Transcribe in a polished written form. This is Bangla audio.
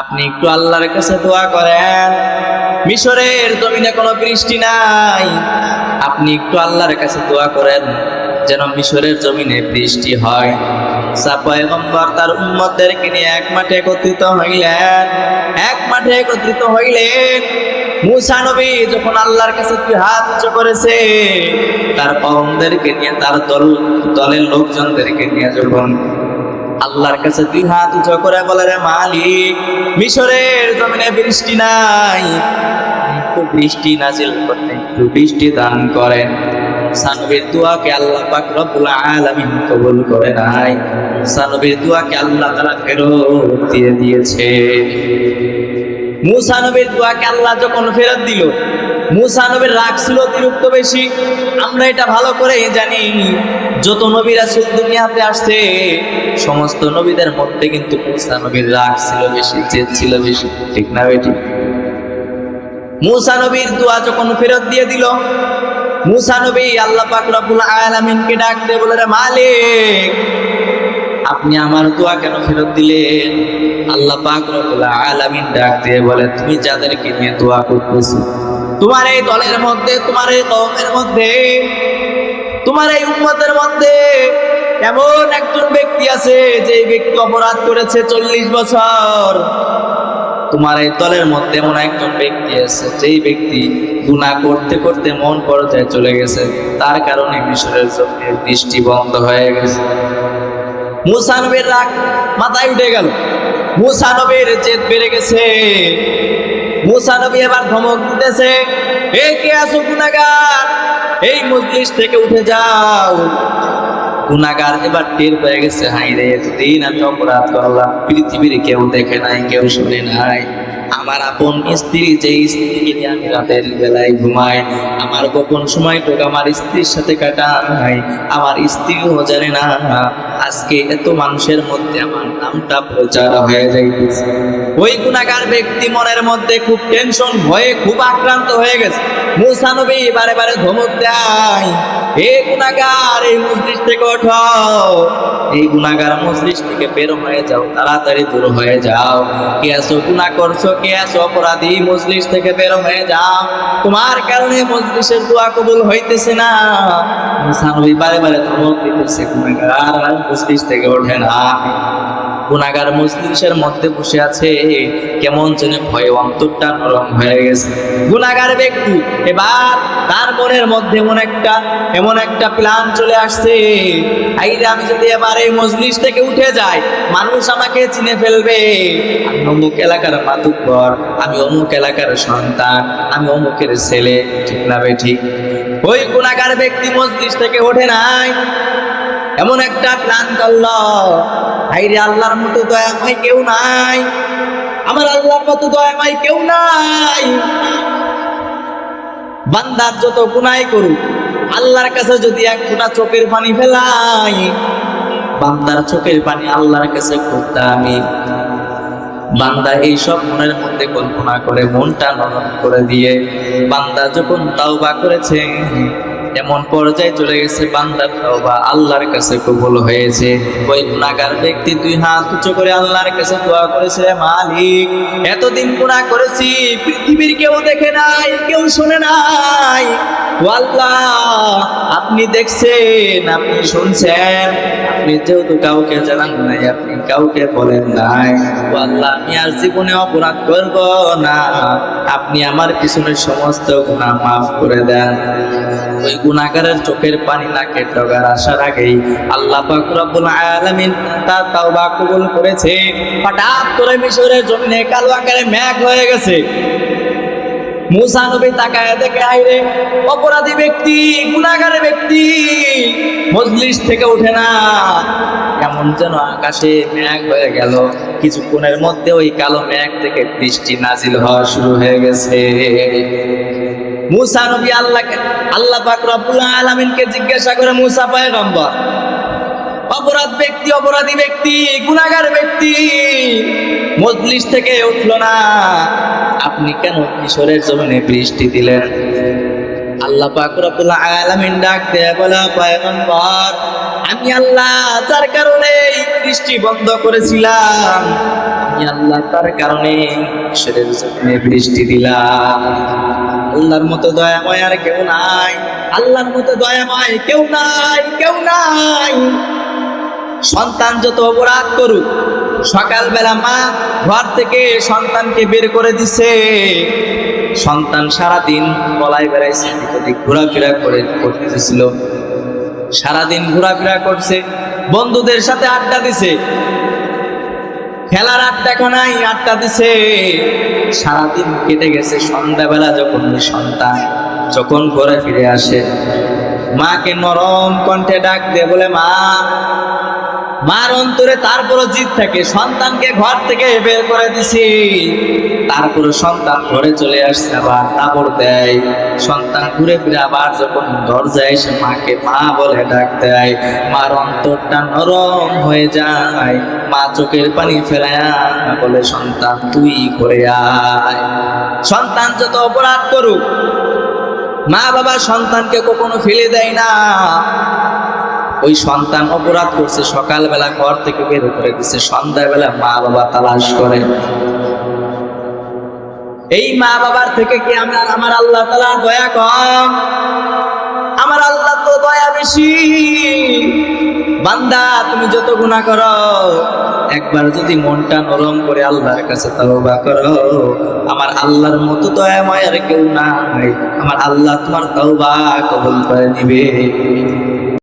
আপনি একটু আল্লাহর কাছে দোয়া করেন, মিশরের জমিনে কোনো বৃষ্টি নাই, আপনি একটু আল্লাহর কাছে দোয়া করেন যেন মিশরের জমিনে বৃষ্টি হয়। মুসা পয়গম্বর তার উম্মতদেরকে নিয়ে এক মাঠে একত্রিত হইলেন। মুসা নবী যখন আল্লাহর কাছে দুই হাত উঁচু করেছে, তার কওমদেরকে নিয়ে, তার দলের লোকজনদেরকে নিয়ে যখন আল্লাহর কাছে দুই হাত উঁচু করে বলে, রে মালিক, মিশরের জমিনে বৃষ্টি নাই, একটু বৃষ্টি নাজিল করতে, একটু বৃষ্টি দান করেন। মুসা নবীর দোয়াকে আল্লাহ পাক রব্বুল আলামিন কবুল করে নাই। মুসা নবীর দোয়াকে আল্লাহ তাআলা ফেরত দিয়ে দিয়েছে। মুসা নবীর দোয়াকে আল্লাহ যখন ফেরত দিল, মুসা নবীর রাগ ছিল অতিরিক্ত বেশি। আমরা এটা ভালো করে জানি, যত নবী রাসূল দুনিয়াতে আসছে সমস্ত নবীদের মধ্যে কিন্তু মুসা নবীর রাগ ছিল বেশি, জেদ ছিল বেশি, ঠিক না বেটি? মুসা নবীর দোয়া যখন ফেরত দিয়ে দিল, মুসা নবী আল্লাহ পাক রব্বুল আলামিনকে ডাক দিয়ে বলে, রে মালিক, আপনি আমার দোয়া কেন ফেরত দিলেন? আল্লাহ পাক রব্বুল আলামিন ডাক দিয়ে বলে, তুমি যাদেরকে নিয়ে দোয়া করতেছো, তোমার এই দলের মধ্যে, তোমার এই কওমের মধ্যে, তোমার এই উম্মতের মধ্যে এমন একজন ব্যক্তি আছে যে ব্যক্তি অপরাধ করেছে 40 বছর। তোমার এই দলের মধ্যে এমন একজন ব্যক্তি আছে যেই ব্যক্তি গুনাহ করতে করতে মন পর্যায়ে চলে গেছে, তার কারণে মিশরের জমিনে বৃষ্টি বন্ধ হয়ে গেছে। মুসা নবীর রাগ মাথায় উঠে গেল, মুসা নবীর জেদ বেড়ে গেছে। মুসা নবী এবার ধমক দিতেছে, এ কে আছো গুনাহগার, এই মজলিস থেকে উঠে যাও। গুনাহগার এবার টের পেয়ে গেছে, হাই রে, এতদিন আমি অপরাধ করলাম, পৃথিবীর কেউ দেখে নাই, কেউ শুনে নাই। আমার আপন স্ত্রী, যে স্ত্রীকে নিয়ে আমি রাতের বেলায় ঘুমাই, আমার গোপন সময়টুকু আমার স্ত্রীর সাথে কাটাই, আমার স্ত্রীও জানে না। আজকে এত মানুষের মধ্যে আমার নামটা প্রচার হয়ে যাইতেছে। ওই গুনাহগার ব্যক্তি মনের মধ্যে খুব টেনশন, ভয়ে খুব আক্রান্ত হয়ে গেছে। মুসা নবী বারে বারে ধমক দেয়, হে গুনাহগার, এই মজলিস থেকে ওঠো, এই গুনাহগার মজলিস থেকে বের হয়ে যাও, তাড়াতাড়ি দূর হয়ে যাও। কে আছো গুনাহ করছো, কে আছো অপরাধী, মজলিস থেকে বের হয়ে যাও, তোমার কারণে মজলিসের দোয়া কবুল হইতেছে না। মুসা নবী বারে বারে ধমক দিতেছে, গুনাহগার আর মজলিস থেকে ওঠে না। গুনাহগার মজলিসের মধ্যে বসে আছে, কেমন যেন ভয়ে অন্তরটা নরম হয়ে গেছে। গুনাহগার ব্যক্তি এবার তার মনের মধ্যে এমন একটা প্ল্যান চলে আসছে, আইরে, আমি যদি এবার এই মজলিস থেকে উঠে যাই, মানুষ আমাকে চিনে ফেলবে, আমি অমুক এলাকার মাতুব্বর, আমি অমুক এলাকার সন্তান, আমি অমুকের ছেলে, ঠিক না ভাই? ঠিক। ওই গুনাহগার ব্যক্তি মজলিস থেকে ওঠে নাই, এমন একটা প্ল্যান করলো, আইরে, আল্লাহর মতো দয়াময় কেউ নাই, আমার আল্লাহর মতো দয়াময় কেউ নাই। বান্দার যত গুনাহ করুক, আল্লাহর কাছে যদি এক ফোঁটা চোখের পানি ফেলাই, বান্দার চোখের পানি আল্লাহর কাছে খুব দামি। বান্দা এইসব মনের মধ্যে কল্পনা করে মনটা নরম করে দিয়ে বান্দা যখন তাওবা করেছে, এমন পর্যায়ে চলে গেছে বান্দার তাওবা আল্লাহর কাছে কবুল হয়েছে। ওই গুনাহগার ব্যক্তি দুই হাত উঁচু করে আল্লাহর কাছে দোয়া করেছে, মালিক, এতদিন গুনাহ করেছি, পৃথিবীর কেউ দেখে নাই, কেউ শুনে নাই। ও আল্লাহ, আপনি দেখছেন, আপনি শুনছেন, আপনি যেহেতু কাউকে জানান নাই, আপনি কাউকে বলেন নাই। ও আল্লাহ, আমি আর জীবনে অপরাধ করব না, আপনি আমার পিছনের সমস্ত গুনাহ মাফ করে দেন। ওই গুনাহগারের চোখের পানি নাকে ডগার আসার আগেই আল্লাহ পাক রব্বুল আলামিন তার তাওবা কবুল করেছে। হঠাৎ করে মিশরের জমিনে কালো আকারে মেঘ হয়ে গেছে। মুসা নবী তাকায় দেখে, আইরে, অপরাধী ব্যক্তি, গুনাহগার ব্যক্তি মজলিস থেকে ওঠে না, কেমন যেন আকাশে মেঘ হয়ে গেল। কিছুক্ষণের মধ্যে ওই কালো মেঘ থেকে বৃষ্টি নাজিল হওয়া শুরু হয়ে গেছে। মুসা নবী আল্লাহ পাক রব্বুল আলামিনকে জিজ্ঞাসা করে, মুসা পয়গম্বর, অপরাধী ব্যক্তি, গুনাহগার ব্যক্তি মজলিস থেকে উঠলো না, আপনি কেন মিশরের জমিনে বৃষ্টি দিলেন? আল্লাহ পাক রব্বুল আলামিন ডাক দিয়ে বলে, পয়গম্বর আমি আল্লাহ যার কারণে বৃষ্টি বন্ধ করেছিলাম, আমি আল্লাহ তার কারণে ঈশ্বরের জমিনে বৃষ্টি দিলাম। আল্লাহর মতো দয়াময় আর কেউ নাই, আল্লাহর মতো দয়াময় কেউ নাই, কেউ নাই। সন্তান যত অপরাধ করুক, সকালবেলা মা ঘর থেকে সন্তানকে বের করে দিছে, সন্তান সারাদিন গলায় বেড়াইছে, ঘোরাফেরা করতেছিল, সারাদিন ঘোরাফেরা করছে, বন্ধুদের সাথে আড্ডা দিছে, খেলার আড্ডাখানায় আড্ডা দিছে, সারাদিন কেটে গেছে। সন্ধ্যাবেলা যখন সন্তান যখন ঘরে ফিরে আসে, মাকে নরম কণ্ঠে ডাক দিয়ে বলে, মা। মার অন্তরে তারপরও জিদ থাকে, সন্তানকে ঘর থেকে বের করে দিছি, তারপরে সন্তান ঘরে চলে আসছে, আবার তাবড় দেয়। সন্তান ঘুরে ফিরে আবার যখন দরজায় এসে মাকে মা বলে ডাক দেয়, মার অন্তরটা নরম হয়ে যায়। মা চোখের পানি ফেলায় বলে, সন্তান তুই করে আয়। সন্তান যত অপরাধ করুক, মা বাবা সন্তানকে কখনো ফেলে দেয় না। ওই সন্তান অপরাধ করছে, সকালবেলা ঘর থেকে বের করে দিচ্ছে, সন্ধ্যাবেলা মা বাবা তালাশ করে। এই মা বাবার থেকে কি আমার আল্লাহ তাআলা দয়া কম? আমার আল্লাহ তো দয়া বেশি। বান্দা তুমি যত গুনাহ করো, একবার যদি মনটা নরম করে আল্লাহর কাছে তওবা করো, আমার আল্লাহর মতো দয়াময় আর কেউ নাই। আমার আল্লাহ তোমার তওবা কবুল করে নিবে।